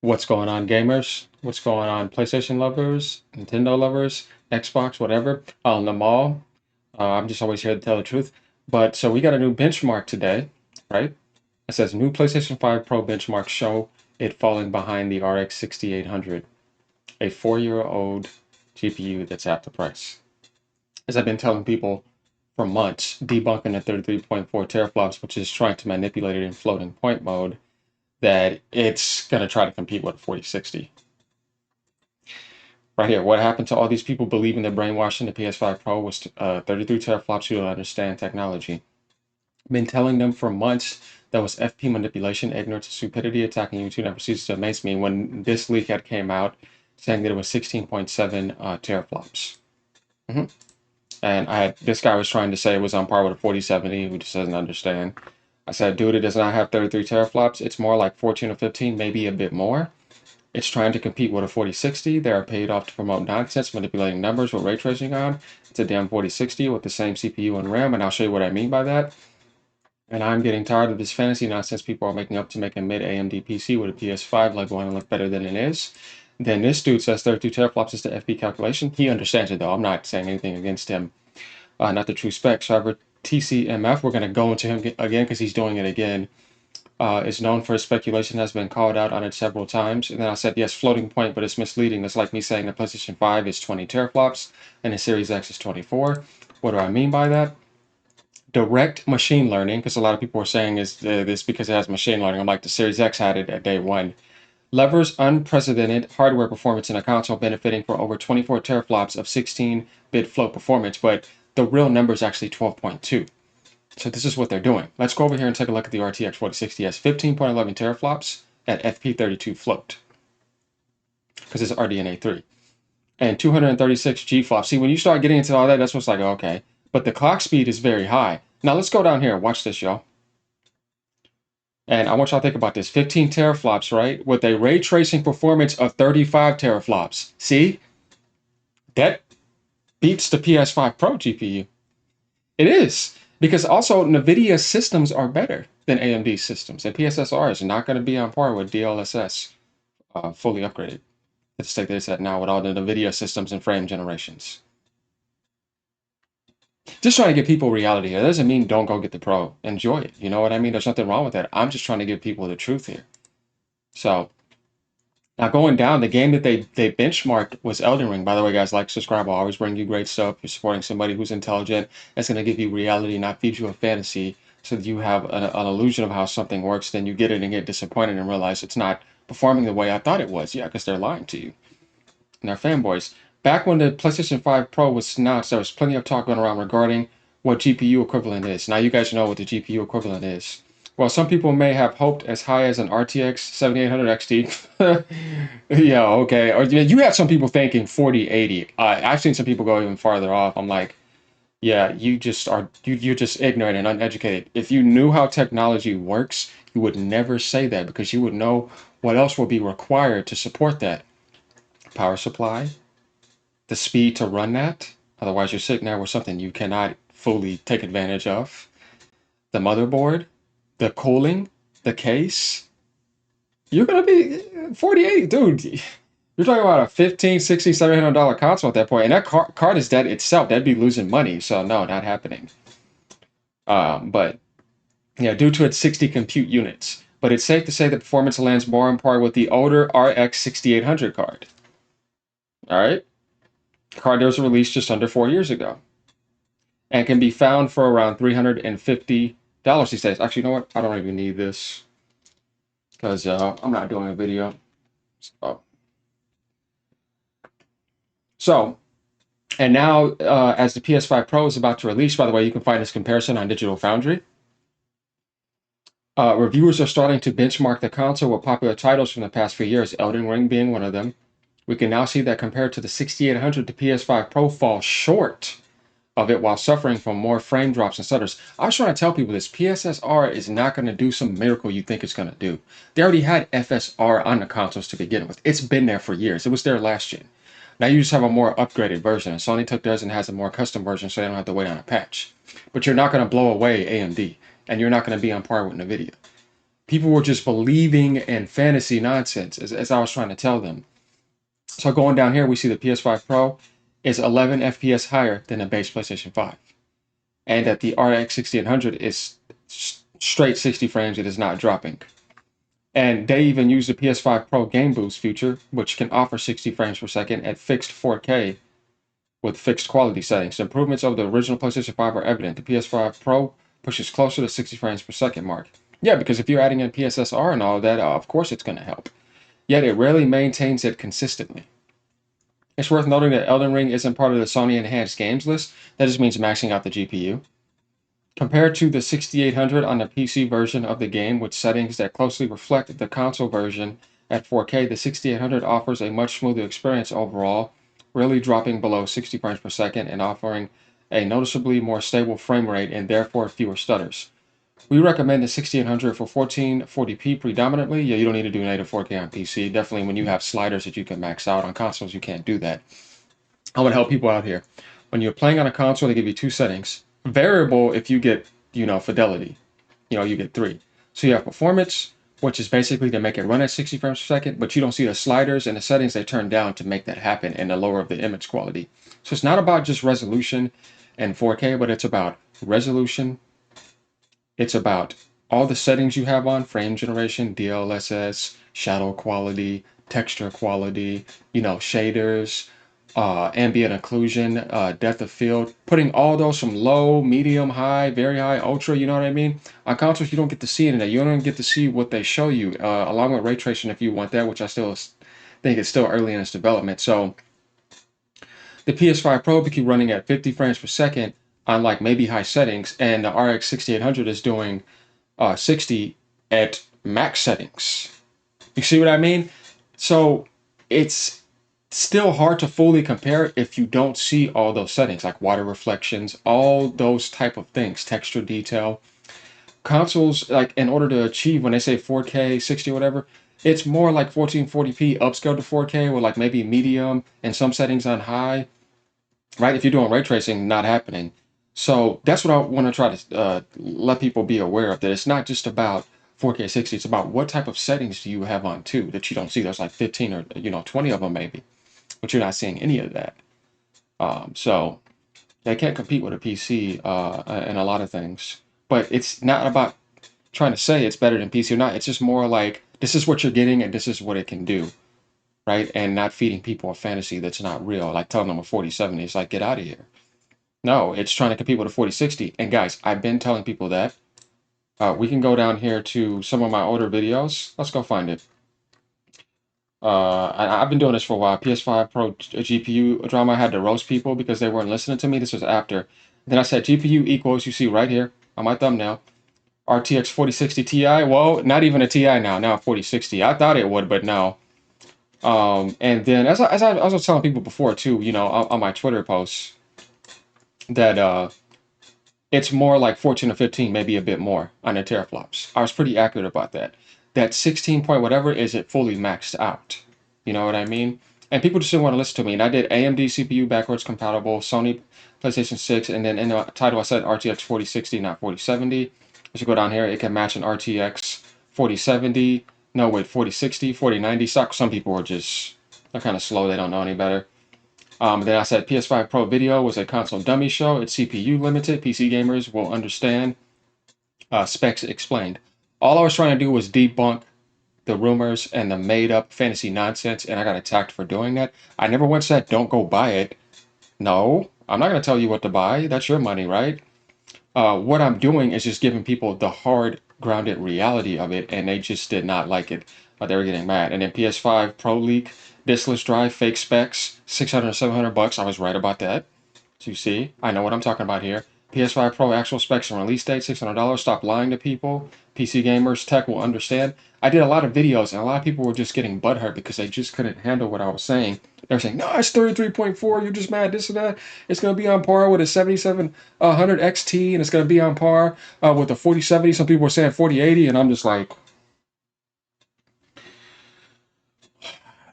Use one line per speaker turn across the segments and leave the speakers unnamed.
What's going on, gamers? What's going on, PlayStation lovers, Nintendo lovers, Xbox, whatever, on the mall? I'm just always here to tell the truth. But so we got a new benchmark today, right? It says new PlayStation 5 Pro benchmark show it falling behind the RX 6800, a 4-year-old GPU that's half the price. As I've been telling people for months, debunking the 33.4 teraflops, which is trying to manipulate it in floating point mode, that it's going to try to compete with a 4060. Right here, what happened to all these people believing that brainwashing the PS5 Pro was 33 teraflops who don't understand technology? I've been telling them for months that was FP manipulation, ignorance, stupidity, attacking YouTube never ceases to amaze me when this leak had came out saying that it was 16.7 teraflops. Mm-hmm. And this guy was trying to say it was on par with a 4070, who just doesn't understand. I said, dude, it does not have 33 teraflops. It's more like 14 or 15, maybe a bit more. It's trying to compete with a 4060. They are paid off to promote nonsense, manipulating numbers with ray tracing on. It's a damn 4060 with the same CPU and RAM, and I'll show you what I mean by that. And I'm getting tired of this fantasy nonsense people are making up to make a mid AMD PC with a PS5 like want to look better than it is. Then this dude says 32 teraflops is the FP calculation. He understands it though. I'm not saying anything against him. Not the true specs. However, TCMF, we're going to go into him again because he's doing it again. Is known for his speculation, has been called out on it several times. And then I said, yes, floating point, but it's misleading. It's like me saying the PlayStation 5 is 20 teraflops and the Series X is 24. What do I mean by that? Direct machine learning, because a lot of people are saying is this because it has machine learning. I'm like, the Series X had it at day one. Levers unprecedented hardware performance in a console benefiting for over 24 teraflops of 16-bit float performance, but the real number is actually 12.2. So this is what they're doing. Let's go over here and take a look at the RTX 4060. It has 15.11 teraflops at FP32 float, because it's RDNA 3. And 236 G-flops. See, when you start getting into all that, that's what's like, okay. But the clock speed is very high. Now let's go down here and watch this, y'all. And I want y'all to think about this. 15 teraflops, right? With a ray tracing performance of 35 teraflops. See? That beats the PS5 Pro GPU. It is. Because also NVIDIA systems are better than AMD systems. And PSSR is not going to be on par with DLSS fully upgraded. Let's take this at now with all the NVIDIA systems and frame generations. Just trying to give people reality here. That doesn't mean don't go get the Pro. Enjoy it. You know what I mean? There's nothing wrong with that. I'm just trying to give people the truth here. So now going down, the game that they benchmarked was Elden Ring. By the way, guys, like, subscribe. I'll always bring you great stuff. You're supporting somebody who's intelligent. That's going to give you reality, not feed you a fantasy, so that you have an illusion of how something works. Then you get it and get disappointed and realize it's not performing the way I thought it was. Yeah, because they're lying to you. And they're fanboys. Back when the PlayStation 5 Pro was announced, there was plenty of talk going around regarding what GPU equivalent is. Now you guys know what the GPU equivalent is. Well, some people may have hoped as high as an RTX 7800 XT. Yeah, okay. Or you had some people thinking 4080. I've seen some people go even farther off. I'm like, yeah, you're just ignorant and uneducated. If you knew how technology works, you would never say that because you would know what else will be required to support that. Power supply, the speed to run that. Otherwise, you're sitting there with something you cannot fully take advantage of. The motherboard, the cooling, the case. You're going to be 48, dude. You're talking about a 15, 60, $700 console at that point. And that card is dead itself. That'd be losing money. So no, not happening. But yeah, due to its 60 compute units. But it's safe to say that performance lands more on par with the older RX6800 card. All right. The card that was released just under 4 years ago. And can be found for around $350 these days. Actually, you know what? I don't even need this because I'm not doing a video. So, and now as the PS5 Pro is about to release, by the way, you can find this comparison on Digital Foundry. Reviewers are starting to benchmark the console with popular titles from the past few years, Elden Ring being one of them. We can now see that compared to the 6800, the PS5 Pro falls short of it while suffering from more frame drops and stutters. I was trying to tell people this. PSSR is not going to do some miracle you think it's going to do. They already had FSR on the consoles to begin with. It's been there for years. It was there last gen. Now you just have a more upgraded version. Sony took theirs and has a more custom version so they don't have to wait on a patch. But you're not going to blow away AMD. And you're not going to be on par with NVIDIA. People were just believing in fantasy nonsense, as I was trying to tell them. So going down here, we see the PS5 Pro is 11 FPS higher than the base PlayStation 5. And that the RX6800 is straight 60 frames, it is not dropping. And they even use the PS5 Pro Game Boost feature, which can offer 60 frames per second at fixed 4K with fixed quality settings. The improvements of the original PlayStation 5 are evident. The PS5 Pro pushes closer to 60 frames per second mark. Yeah, because if you're adding in PSSR and all of that, of course it's going to help. Yet it rarely maintains it consistently. It's worth noting that Elden Ring isn't part of the Sony Enhanced Games list. That just means maxing out the GPU. Compared to the 6800 on the PC version of the game with settings that closely reflect the console version at 4K, the 6800 offers a much smoother experience overall, rarely dropping below 60 frames per second and offering a noticeably more stable frame rate and therefore fewer stutters. We recommend the 6800 for 1440p predominantly. Yeah, you don't need to do native 4K on PC. Definitely when you have sliders that you can max out. On consoles, you can't do that. I want to help people out here. When you're playing on a console, they give you two settings. Variable if you get, fidelity. You get three. So you have performance, which is basically to make it run at 60 frames per second, but you don't see the sliders and the settings they turn down to make that happen and the lower of the image quality. So it's not about just resolution and 4K, but it's about resolution. It's about all the settings you have on, frame generation, DLSS, shadow quality, texture quality, shaders, ambient occlusion, depth of field, putting all those from low, medium, high, very high, ultra, you know what I mean? On consoles, you don't get to see any of that. You don't get to see what they show you, along with ray tracing if you want that, which I still think is still early in its development. So the PS5 Pro can keep running at 50 frames per second on like maybe high settings, and the RX 6800 is doing 60 at max settings. You see what I mean? So it's still hard to fully compare if you don't see all those settings like water reflections, all those type of things, texture detail. Consoles, like in order to achieve when they say 4K 60 or whatever, it's more like 1440p upscaled to 4K with like maybe medium and some settings on high, right? If you're doing ray tracing, not happening. So that's what I want to try to let people be aware of, that it's not just about 4K 60, it's about what type of settings do you have on too that you don't see. There's like 15 or 20 of them maybe, but you're not seeing any of that. So they can't compete with a PC in a lot of things. But it's not about trying to say it's better than PC or not. It's just more like this is what you're getting and this is what it can do, right? And not feeding people a fantasy that's not real, like telling them a 4070. It's like, get out of here. No, it's trying to compete with a 4060. And guys, I've been telling people that. We can go down here to some of my older videos. Let's go find it. I've been doing this for a while. PS5 Pro GPU drama. I had to roast people because they weren't listening to me. This was after. Then I said GPU equals, you see right here on my thumbnail, RTX 4060 Ti. Well, not even a Ti now a 4060. I thought it would, but no. And then as I was telling people before too, on my Twitter posts, that it's more like 14 or 15, maybe a bit more on the teraflops. I was pretty accurate about that. That 16 point whatever is it fully maxed out. You know what I mean? And people just didn't want to listen to me. And I did AMD CPU backwards compatible, Sony PlayStation 6, and then in the title I said RTX 4060, not 4070. As you go down here, it can match an RTX 4070. No, wait, 4060, 4090. Some people are just, they're kind of slow. They don't know any better. Then I said PS5 Pro Video was a console dummy show. It's CPU limited. PC gamers will understand. Specs explained. All I was trying to do was debunk the rumors and the made-up fantasy nonsense, and I got attacked for doing that. I never once said, don't go buy it. No, I'm not going to tell you what to buy. That's your money, right? What I'm doing is just giving people the hard, grounded reality of it, and they just did not like it. They were getting mad. And then PS5 Pro leak, diskless drive, fake specs, 600, 700 bucks. I was right about that. So you see, I know what I'm talking about here. PS5 Pro actual specs and release date, $600. Stop lying to people. PC gamers, tech will understand. I did a lot of videos, and a lot of people were just getting butthurt because they just couldn't handle what I was saying. They were saying, no, it's 33.4, you're just mad, this and that. It's going to be on par with a 7700 XT, and it's going to be on par with the 4070. Some people were saying 4080, and I'm just like,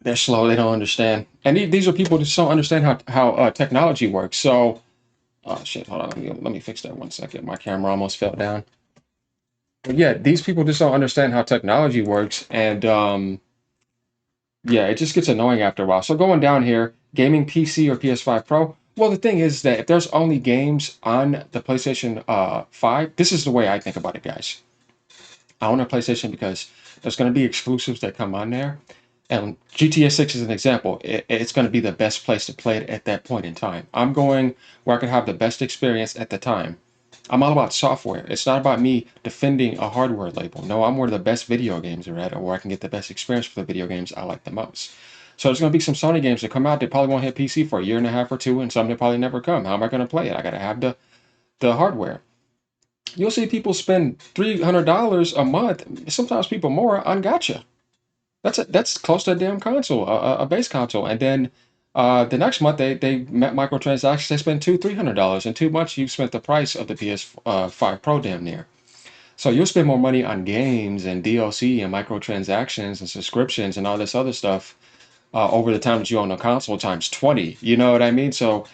they're slow, they don't understand. And these are people that just don't understand how technology works. So, oh shit, hold on, let me fix that 1 second. My camera almost fell down. Yeah, these people just don't understand how technology works, and yeah, it just gets annoying after a while. So going down here, gaming PC or PS5 Pro. Well, the thing is that if there's only games on the PlayStation 5, this is the way I think about it, guys. I own a PlayStation because there's going to be exclusives that come on there. And GTA 6 is an example. It's going to be the best place to play it at that point in time. I'm going where I can have the best experience at the time. I'm all about software. It's not about me defending a hardware label. No, I'm where the best video games are at, or where I can get the best experience for the video games I like the most. So there's going to be some Sony games that come out. They probably won't hit PC for a year and a half or two, and some that probably never come. How am I going to play it? I got to have the hardware. You'll see people spend $300 a month, sometimes people more, on gacha. That's close to a damn console, a base console. And then the next month they met microtransactions. They spend $300. In 2 months, you've spent the price of the PS5 Pro damn near. So you'll spend more money on games and DLC and microtransactions and subscriptions and all this other stuff over the time that you own a console times 20. You know what I mean? So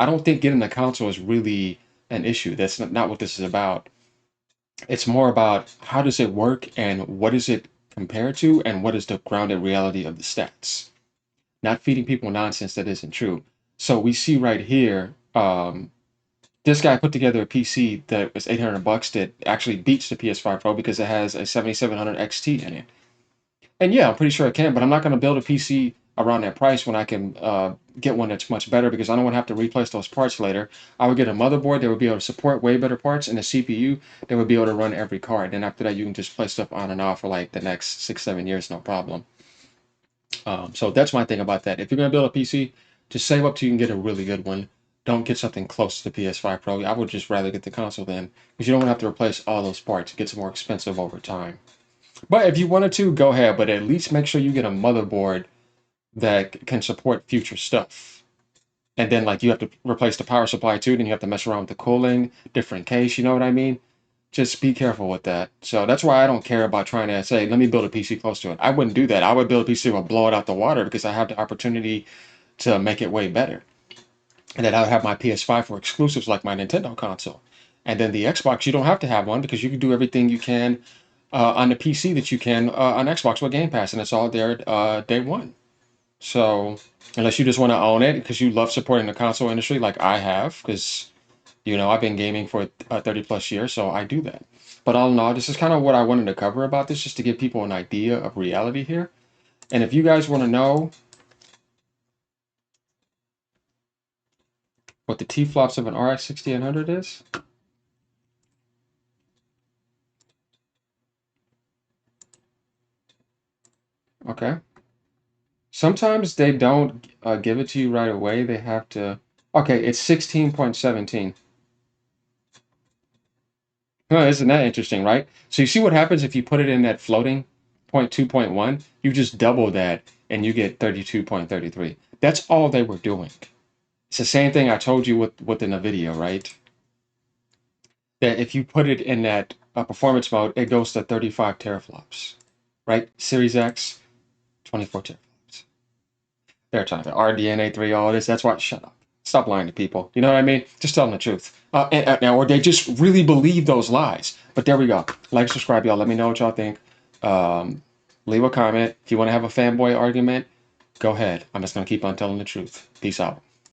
I don't think getting a console is really an issue. That's not what this is about. It's more about how does it work and what is it compared to and what is the grounded reality of the stats. Not feeding people nonsense that isn't true. So we see right here, this guy put together a PC that was 800 bucks that actually beats the PS5 Pro because it has a 7700 XT in it. And yeah, I'm pretty sure it can, but I'm not going to build a PC around that price when I can get one that's much better because I don't want to have to replace those parts later. I would get a motherboard that would be able to support way better parts and a CPU that would be able to run every card. And after that, you can just play stuff on and off for like the next 6, 7 years, no problem. So that's my thing about that. If you're going to build a PC, just save up till you can get a really good one. Don't get something close to the PS5 Pro. I would just rather get the console then because you don't want to have to replace all those parts. It gets more expensive over time. But if you wanted to, go ahead. But at least make sure you get a motherboard that can support future stuff. And then like you have to replace the power supply too. Then you have to mess around with the cooling, different case. You know what I mean? Just be careful with that. So that's why I don't care about trying to say, let me build a PC close to it. I wouldn't do that. I would build a PC that would blow it out the water because I have the opportunity to make it way better. And then I would have my PS5 for exclusives like my Nintendo console. And then the Xbox, you don't have to have one because you can do everything you can on the PC that you can on Xbox with Game Pass, and it's all there day one. So unless you just want to own it because you love supporting the console industry like I have, because I've been gaming for 30 plus years, so I do that. But all in all, this is kind of what I wanted to cover about this, just to give people an idea of reality here. And if you guys want to know what the T-flops of an RX6800 is, okay. Sometimes they don't give it to you right away. They have to. Okay, it's 16.17. Huh, isn't that interesting, right? So you see what happens if you put it in that floating 0.2.1? You just double that and you get 32.33. That's all they were doing. It's the same thing I told you within the video, right? That if you put it in that performance mode, it goes to 35 teraflops, right? Series X, 24 teraflops. They're talking RDNA3, all this. That's why, shut up. Stop lying to people. You know what I mean? Just tell them the truth. Now, or they just really believe those lies. But there we go. Like, subscribe, y'all. Let me know what y'all think. Leave a comment. If you want to have a fanboy argument, go ahead. I'm just going to keep on telling the truth. Peace out.